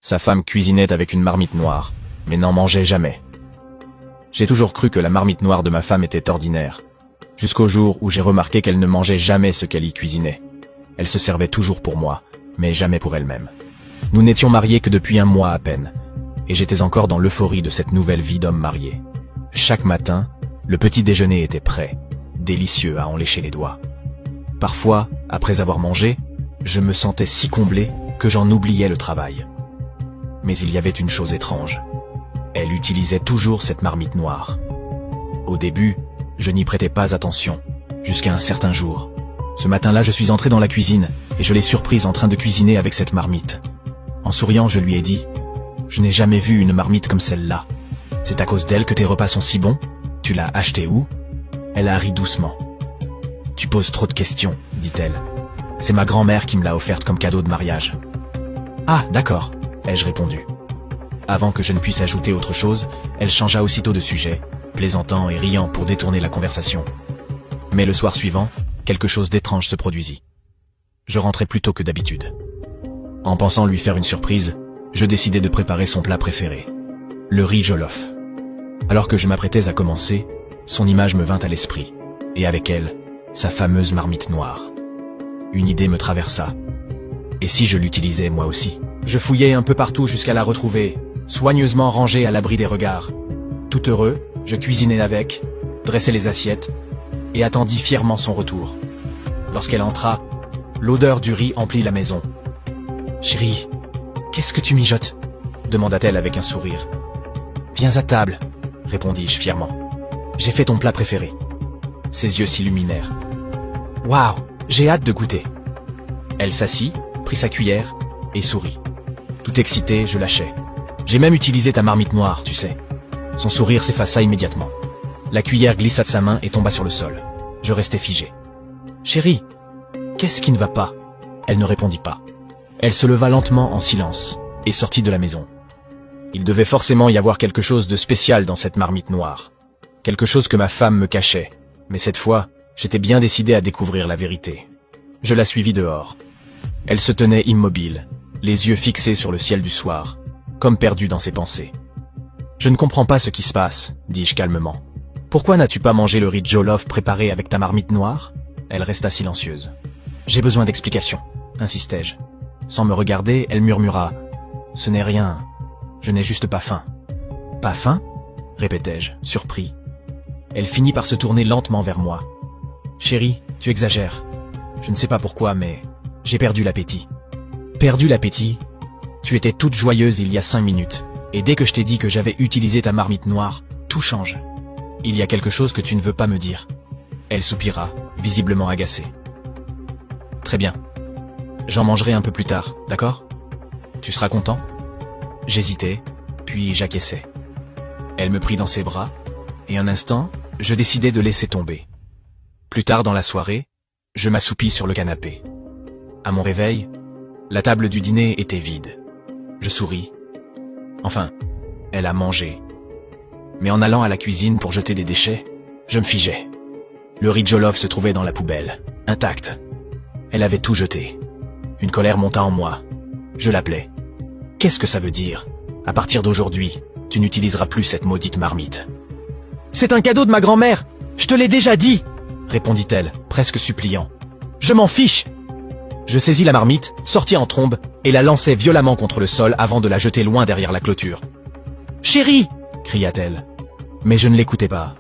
Sa femme cuisinait avec une marmite noire, mais n'en mangeait jamais. J'ai toujours cru que la marmite noire de ma femme était ordinaire, jusqu'au jour où j'ai remarqué qu'elle ne mangeait jamais ce qu'elle y cuisinait. Elle se servait toujours pour moi, mais jamais pour elle-même. Nous n'étions mariés que depuis 1 mois à peine, et j'étais encore dans l'euphorie de cette nouvelle vie d'homme marié. Chaque matin, le petit déjeuner était prêt, délicieux à en lécher les doigts. Parfois, après avoir mangé, je me sentais si comblé que j'en oubliais le travail. Mais il y avait une chose étrange. Elle utilisait toujours cette marmite noire. Au début, je n'y prêtais pas attention, jusqu'à un certain jour. Ce matin-là, je suis entré dans la cuisine et je l'ai surprise en train de cuisiner avec cette marmite. En souriant, je lui ai dit « Je n'ai jamais vu une marmite comme celle-là. C'est à cause d'elle que tes repas sont si bons? Tu l'as achetée où ?» Elle a ri doucement. « Tu poses trop de questions, dit-elle. C'est ma grand-mère qui me l'a offerte comme cadeau de mariage. »« Ah, d'accord, » ai-je répondu. Avant que je ne puisse ajouter autre chose, elle changea aussitôt de sujet, plaisantant et riant pour détourner la conversation. Mais le soir suivant, quelque chose d'étrange se produisit. Je rentrais plus tôt que d'habitude. En pensant lui faire une surprise, je décidai de préparer son plat préféré, le riz jollof. Alors que je m'apprêtais à commencer, son image me vint à l'esprit, et avec elle, sa fameuse marmite noire. Une idée me traversa. Et si je l'utilisais moi aussi? Je fouillai un peu partout jusqu'à la retrouver, soigneusement rangée à l'abri des regards. Tout heureux, je cuisinais avec, dressai les assiettes, et attendis fièrement son retour. Lorsqu'elle entra, l'odeur du riz emplit la maison. « Chérie, qu'est-ce que tu mijotes ?» demanda-t-elle avec un sourire. « Viens à table, » répondis-je fièrement. « J'ai fait ton plat préféré. » Ses yeux s'illuminèrent. « Waouh, j'ai hâte de goûter. » Elle s'assit, prit sa cuillère et sourit. Tout excité, je lâchai. « J'ai même utilisé ta marmite noire, tu sais. » Son sourire s'effaça immédiatement. La cuillère glissa de sa main et tomba sur le sol. Je restai figé. « Chérie, qu'est-ce qui ne va pas ?» Elle ne répondit pas. Elle se leva lentement en silence et sortit de la maison. Il devait forcément y avoir quelque chose de spécial dans cette marmite noire. Quelque chose que ma femme me cachait. Mais cette fois, j'étais bien décidé à découvrir la vérité. Je la suivis dehors. Elle se tenait immobile, les yeux fixés sur le ciel du soir, comme perdue dans ses pensées. « Je ne comprends pas ce qui se passe, » dis-je calmement. « Pourquoi n'as-tu pas mangé le riz jollof préparé avec ta marmite noire ?» Elle resta silencieuse. « J'ai besoin d'explications, » insistai-je. Sans me regarder, elle murmura « Ce n'est rien, je n'ai juste pas faim. »« Pas faim ?» répétai-je, surpris. Elle finit par se tourner lentement vers moi. « Chérie, tu exagères. Je ne sais pas pourquoi, mais j'ai perdu l'appétit. »« Perdu l'appétit ? Tu étais toute joyeuse il y a 5 minutes, et dès que je t'ai dit que j'avais utilisé ta marmite noire, tout change. Il y a quelque chose que tu ne veux pas me dire. » Elle soupira, visiblement agacée. « Très bien. J'en mangerai un peu plus tard, d'accord? Tu seras content ?» J'hésitai, puis j'acquiesçai. Elle me prit dans ses bras, et un instant, je décidai de laisser tomber. Plus tard dans la soirée, je m'assoupis sur le canapé. À mon réveil, la table du dîner était vide. Je souris. Enfin, elle a mangé. Mais en allant à la cuisine pour jeter des déchets, je me figeai. Le riz jollof se trouvait dans la poubelle, intact. Elle avait tout jeté. Une colère monta en moi. Je l'appelai. « Qu'est-ce que ça veut dire? À partir d'aujourd'hui, tu n'utiliseras plus cette maudite marmite. »« C'est un cadeau de ma grand-mère, je te l'ai déjà dit !» répondit-elle, presque suppliant. « Je m'en fiche !» Je saisis la marmite, sortis en trombe, et la lançai violemment contre le sol avant de la jeter loin derrière la clôture. « Chérie !» cria-t-elle. Mais je ne l'écoutais pas.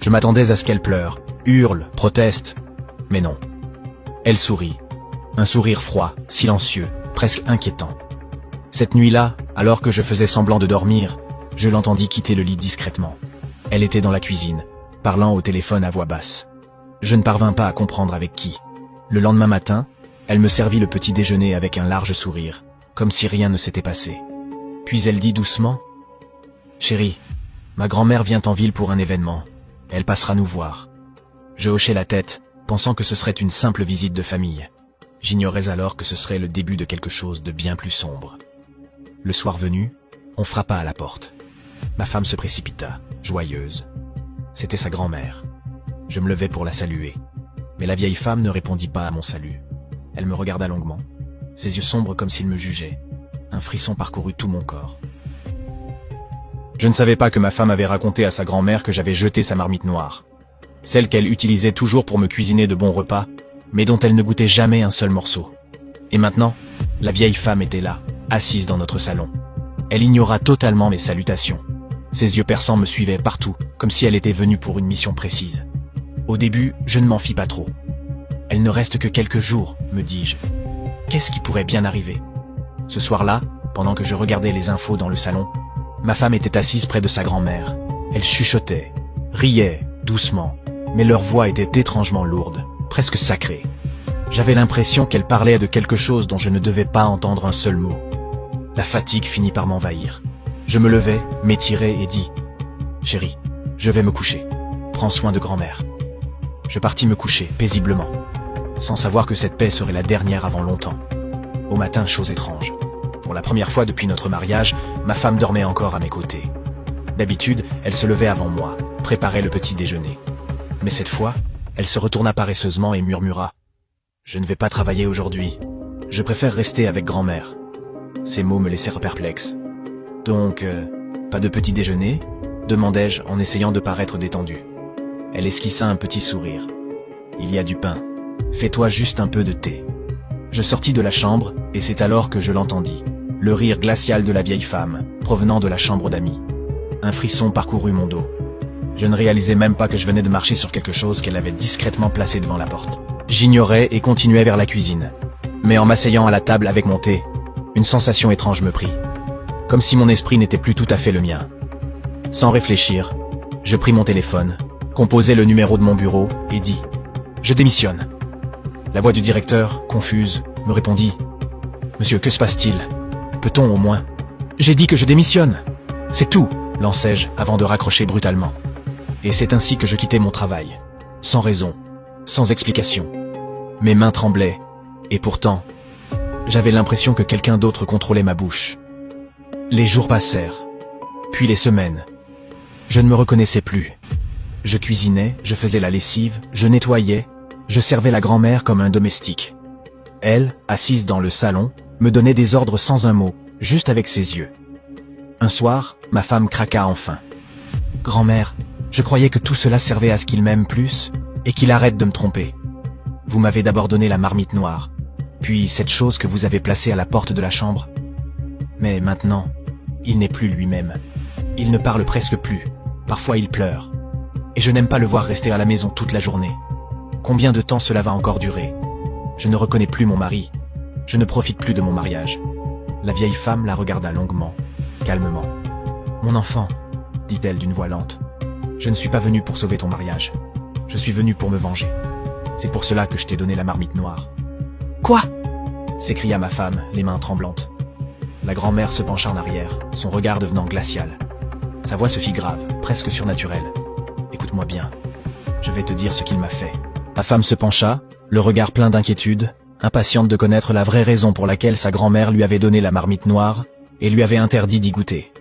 Je m'attendais à ce qu'elle pleure, hurle, proteste. Mais non. Elle sourit. Un sourire froid, silencieux, presque inquiétant. Cette nuit-là, alors que je faisais semblant de dormir, je l'entendis quitter le lit discrètement. Elle était dans la cuisine, parlant au téléphone à voix basse. Je ne parvins pas à comprendre avec qui. Le lendemain matin, elle me servit le petit déjeuner avec un large sourire, comme si rien ne s'était passé. Puis elle dit doucement « Chérie, ma grand-mère vient en ville pour un événement. Elle passera nous voir. » Je hochai la tête, pensant que ce serait une simple visite de famille. J'ignorais alors que ce serait le début de quelque chose de bien plus sombre. Le soir venu, on frappa à la porte. Ma femme se précipita, joyeuse. C'était sa grand-mère. Je me levai pour la saluer. Mais la vieille femme ne répondit pas à mon salut. Elle me regarda longuement, ses yeux sombres comme s'il me jugeait. Un frisson parcourut tout mon corps. Je ne savais pas que ma femme avait raconté à sa grand-mère que j'avais jeté sa marmite noire. Celle qu'elle utilisait toujours pour me cuisiner de bons repas, mais dont elle ne goûtait jamais un seul morceau. Et maintenant, la vieille femme était là, assise dans notre salon. Elle ignora totalement mes salutations. Ses yeux perçants me suivaient partout, comme si elle était venue pour une mission précise. Au début, je ne m'en fis pas trop. Elle ne reste que quelques jours, me dis-je. Qu'est-ce qui pourrait bien arriver? Ce soir-là, pendant que je regardais les infos dans le salon, ma femme était assise près de sa grand-mère. Elle chuchotait, riait, doucement, mais leur voix était étrangement lourde, presque sacrée. J'avais l'impression qu'elle parlait de quelque chose dont je ne devais pas entendre un seul mot. La fatigue finit par m'envahir. Je me levai, m'étirai et dis « Chérie, je vais me coucher. Prends soin de grand-mère. » Je partis me coucher, paisiblement, sans savoir que cette paix serait la dernière avant longtemps. Au matin, chose étrange. Pour la première fois depuis notre mariage, ma femme dormait encore à mes côtés. D'habitude, elle se levait avant moi, préparait le petit déjeuner. Mais cette fois, elle se retourna paresseusement et murmura « Je ne vais pas travailler aujourd'hui. Je préfère rester avec grand-mère. » Ces mots me laissèrent perplexe. « Donc, pas de petit déjeuner ?» demandai-je en essayant de paraître détendu. Elle esquissa un petit sourire. « Il y a du pain. Fais-toi juste un peu de thé. » Je sortis de la chambre et c'est alors que je l'entendis. Le rire glacial de la vieille femme, provenant de la chambre d'amis. Un frisson parcourut mon dos. Je ne réalisais même pas que je venais de marcher sur quelque chose qu'elle avait discrètement placé devant la porte. J'ignorais et continuais vers la cuisine. Mais en m'asseyant à la table avec mon thé, une sensation étrange me prit. Comme si mon esprit n'était plus tout à fait le mien. Sans réfléchir, je pris mon téléphone, composai le numéro de mon bureau et dis « Je démissionne ». La voix du directeur, confuse, me répondit « Monsieur, que se passe-t-il? Peut-on au moins ?»« J'ai dit que je démissionne. C'est tout », lançai-je avant de raccrocher brutalement. Et c'est ainsi que je quittai mon travail. Sans raison, sans explication. Mes mains tremblaient, et pourtant, j'avais l'impression que quelqu'un d'autre contrôlait ma bouche. Les jours passèrent, puis les semaines. Je ne me reconnaissais plus. Je cuisinais, je faisais la lessive, je nettoyais, je servais la grand-mère comme un domestique. Elle, assise dans le salon, me donnait des ordres sans un mot, juste avec ses yeux. Un soir, ma femme craqua enfin. « Grand-mère, je croyais que tout cela servait à ce qu'il m'aime plus et qu'il arrête de me tromper. Vous m'avez d'abord donné la marmite noire, puis cette chose que vous avez placée à la porte de la chambre. Mais maintenant, il n'est plus lui-même. Il ne parle presque plus. Parfois il pleure. Et je n'aime pas le voir rester à la maison toute la journée. Combien de temps cela va encore durer? Je ne reconnais plus mon mari. Je ne profite plus de mon mariage. » La vieille femme la regarda longuement, calmement. « Mon enfant, dit-elle d'une voix lente, je ne suis pas venue pour sauver ton mariage. Je suis venue pour me venger. C'est pour cela que je t'ai donné la marmite noire. »« Quoi ?» s'écria ma femme, les mains tremblantes. La grand-mère se pencha en arrière, son regard devenant glacial. Sa voix se fit grave, presque surnaturelle. « Écoute-moi bien. Je vais te dire ce qu'il m'a fait. » Ma femme se pencha, le regard plein d'inquiétude, impatiente de connaître la vraie raison pour laquelle sa grand-mère lui avait donné la marmite noire et lui avait interdit d'y goûter.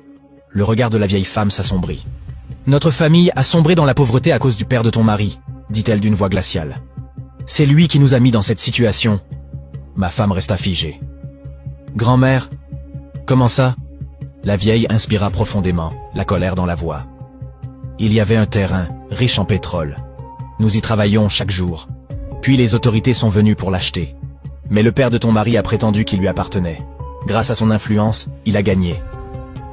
Le regard de la vieille femme s'assombrit. « Notre famille a sombré dans la pauvreté à cause du père de ton mari, » dit-elle d'une voix glaciale. « C'est lui qui nous a mis dans cette situation. » Ma femme resta figée. « Grand-mère, comment ça ?» La vieille inspira profondément, la colère dans la voix. « Il y avait un terrain, riche en pétrole. Nous y travaillions chaque jour. Puis les autorités sont venues pour l'acheter. Mais le père de ton mari a prétendu qu'il lui appartenait. Grâce à son influence, il a gagné.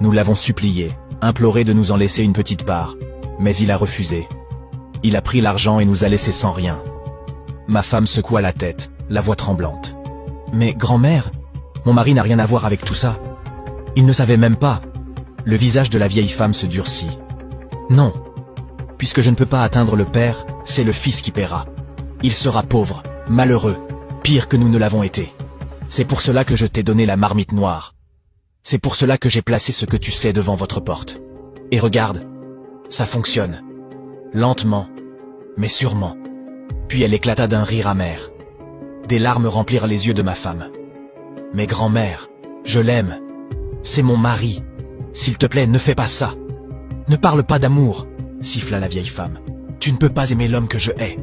Nous l'avons supplié, imploré de nous en laisser une petite part, mais il a refusé. Il a pris l'argent et nous a laissés sans rien. » Ma femme secoua la tête, la voix tremblante. « Mais grand-mère, mon mari n'a rien à voir avec tout ça. Il ne savait même pas. » Le visage de la vieille femme se durcit. « Non. Puisque je ne peux pas atteindre le père, c'est le fils qui paiera. Il sera pauvre, malheureux, pire que nous ne l'avons été. C'est pour cela que je t'ai donné la marmite noire. C'est pour cela que j'ai placé ce que tu sais devant votre porte. Et regarde, ça fonctionne. Lentement, mais sûrement. » Puis elle éclata d'un rire amer. Des larmes remplirent les yeux de ma femme. « Mais grand-mère, je l'aime. C'est mon mari. S'il te plaît, ne fais pas ça. Ne parle pas d'amour, » siffla la vieille femme. « Tu ne peux pas aimer l'homme que je hais.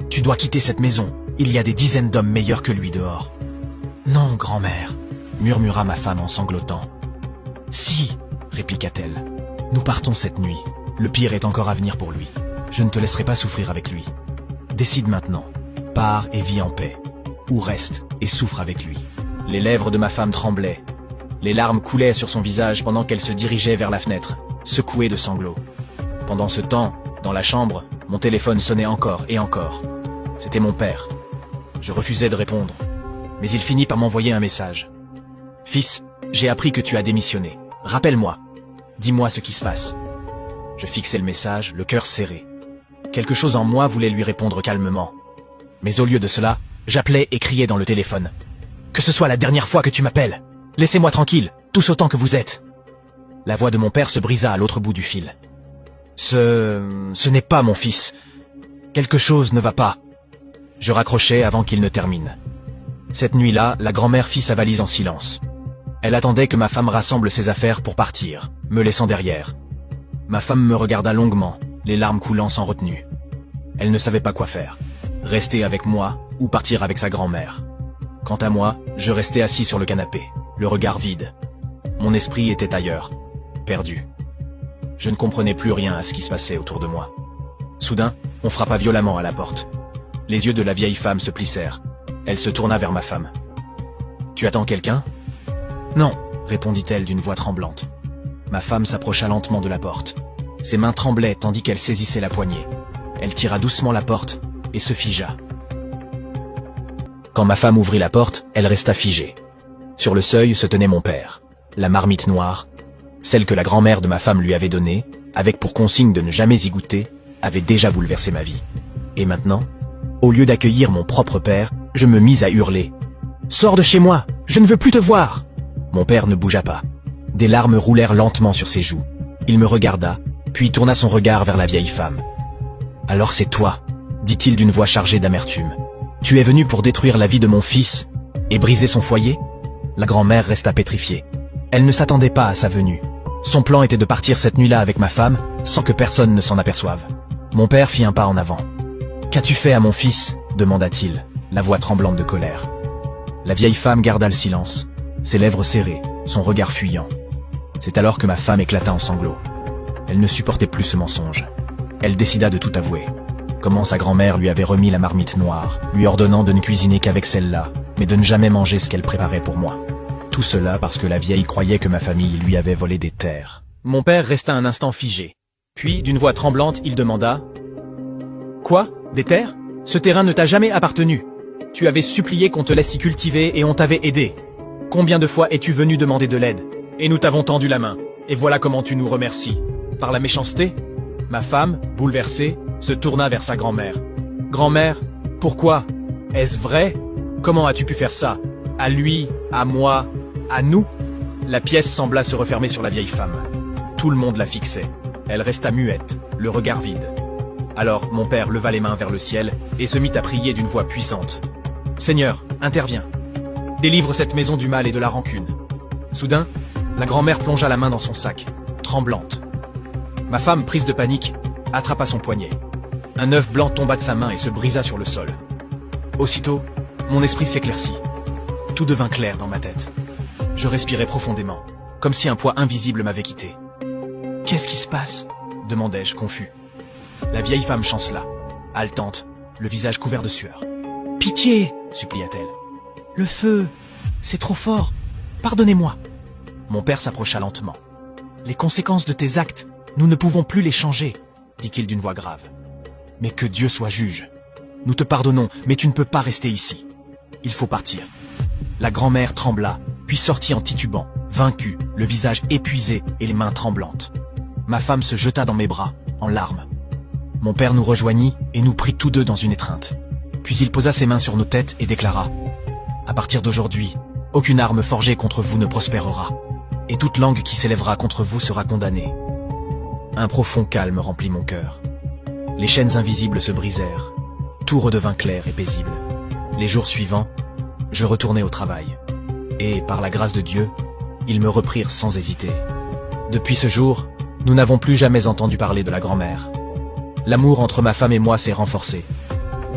Tu dois quitter cette maison. Il y a des dizaines d'hommes meilleurs que lui dehors. »« Non, grand-mère. murmura ma femme en sanglotant. Si, répliqua-t-elle. Nous partons cette nuit. Le pire est encore à venir pour lui. Je ne te laisserai pas souffrir avec lui. Décide maintenant. Pars et vis en paix. Ou reste et souffre avec lui. Les lèvres de ma femme tremblaient. Les larmes coulaient sur son visage pendant qu'elle se dirigeait vers la fenêtre, secouée de sanglots. Pendant ce temps, dans la chambre, mon téléphone sonnait encore et encore. C'était mon père. Je refusais de répondre. Mais il finit par m'envoyer un message. « Fils, j'ai appris que tu as démissionné. Rappelle-moi. Dis-moi ce qui se passe. » Je fixais le message, le cœur serré. Quelque chose en moi voulait lui répondre calmement. Mais au lieu de cela, j'appelais et criais dans le téléphone. « Que ce soit la dernière fois que tu m'appelles. Laissez-moi tranquille, tous autant que vous êtes. » La voix de mon père se brisa à l'autre bout du fil. « Ce n'est pas mon fils. Quelque chose ne va pas. » Je raccrochais avant qu'il ne termine. Cette nuit-là, la grand-mère fit sa valise en silence. Elle attendait que ma femme rassemble ses affaires pour partir, me laissant derrière. Ma femme me regarda longuement, les larmes coulant sans retenue. Elle ne savait pas quoi faire. Rester avec moi ou partir avec sa grand-mère. Quant à moi, je restais assis sur le canapé, le regard vide. Mon esprit était ailleurs, perdu. Je ne comprenais plus rien à ce qui se passait autour de moi. Soudain, on frappa violemment à la porte. Les yeux de la vieille femme se plissèrent. Elle se tourna vers ma femme. « Tu attends quelqu'un ?»« Non, » répondit-elle d'une voix tremblante. Ma femme s'approcha lentement de la porte. Ses mains tremblaient tandis qu'elle saisissait la poignée. Elle tira doucement la porte et se figea. Quand ma femme ouvrit la porte, elle resta figée. Sur le seuil se tenait mon père, la marmite noire, celle que la grand-mère de ma femme lui avait donnée, avec pour consigne de ne jamais y goûter, avait déjà bouleversé ma vie. Et maintenant, au lieu d'accueillir mon propre père, je me mis à hurler. « Sors de chez moi, je ne veux plus te voir !» Mon père ne bougea pas. Des larmes roulèrent lentement sur ses joues. Il me regarda, puis tourna son regard vers la vieille femme. « Alors c'est toi, » dit-il d'une voix chargée d'amertume. « Tu es venu pour détruire la vie de mon fils et briser son foyer ?» La grand-mère resta pétrifiée. Elle ne s'attendait pas à sa venue. Son plan était de partir cette nuit-là avec ma femme, sans que personne ne s'en aperçoive. Mon père fit un pas en avant. « Qu'as-tu fait à mon fils ?» demanda-t-il, la voix tremblante de colère. La vieille femme garda le silence, ses lèvres serrées, son regard fuyant. C'est alors que ma femme éclata en sanglots. Elle ne supportait plus ce mensonge. Elle décida de tout avouer. Comment sa grand-mère lui avait remis la marmite noire, lui ordonnant de ne cuisiner qu'avec celle-là, mais de ne jamais manger ce qu'elle préparait pour moi. Tout cela parce que la vieille croyait que ma famille lui avait volé des terres. Mon père resta un instant figé. Puis, d'une voix tremblante, il demanda « Quoi? Des terres? Ce terrain ne t'a jamais appartenu. Tu avais supplié qu'on te laisse y cultiver et on t'avait aidé. Combien de fois es-tu venu demander de l'aide? Et nous t'avons tendu la main. Et voilà comment tu nous remercies. Par la méchanceté ?» Ma femme, bouleversée, se tourna vers sa grand-mère. « Grand-mère, pourquoi? Est-ce vrai? Comment as-tu pu faire ça? À lui, à moi, à nous ?» La pièce sembla se refermer sur la vieille femme. Tout le monde la fixait. Elle resta muette, le regard vide. Alors mon père leva les mains vers le ciel et se mit à prier d'une voix puissante. « Seigneur, interviens. Délivre cette maison du mal et de la rancune. » Soudain, la grand-mère plongea la main dans son sac, tremblante. Ma femme, prise de panique, attrapa son poignet. Un œuf blanc tomba de sa main et se brisa sur le sol. Aussitôt, mon esprit s'éclaircit. Tout devint clair dans ma tête. Je respirais profondément, comme si un poids invisible m'avait quitté. « Qu'est-ce qui se passe ?» demandai-je, confus. La vieille femme chancela, haletante, le visage couvert de sueur. « Pitié !» supplia-t-elle. « Le feu, c'est trop fort. Pardonnez-moi. » Mon père s'approcha lentement. « Les conséquences de tes actes, nous ne pouvons plus les changer, » dit-il d'une voix grave. « Mais que Dieu soit juge. Nous te pardonnons, mais tu ne peux pas rester ici. Il faut partir. » La grand-mère trembla, puis sortit en titubant, vaincue, le visage épuisé et les mains tremblantes. Ma femme se jeta dans mes bras, en larmes. Mon père nous rejoignit et nous prit tous deux dans une étreinte. Puis il posa ses mains sur nos têtes et déclara « À partir d'aujourd'hui, aucune arme forgée contre vous ne prospérera, et toute langue qui s'élèvera contre vous sera condamnée. » Un profond calme remplit mon cœur. Les chaînes invisibles se brisèrent. Tout redevint clair et paisible. Les jours suivants, je retournai au travail. Et, par la grâce de Dieu, ils me reprirent sans hésiter. Depuis ce jour, nous n'avons plus jamais entendu parler de la grand-mère. L'amour entre ma femme et moi s'est renforcé.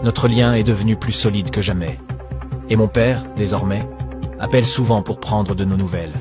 Notre lien est devenu plus solide que jamais. Et mon père, désormais, appelle souvent pour prendre de nos nouvelles.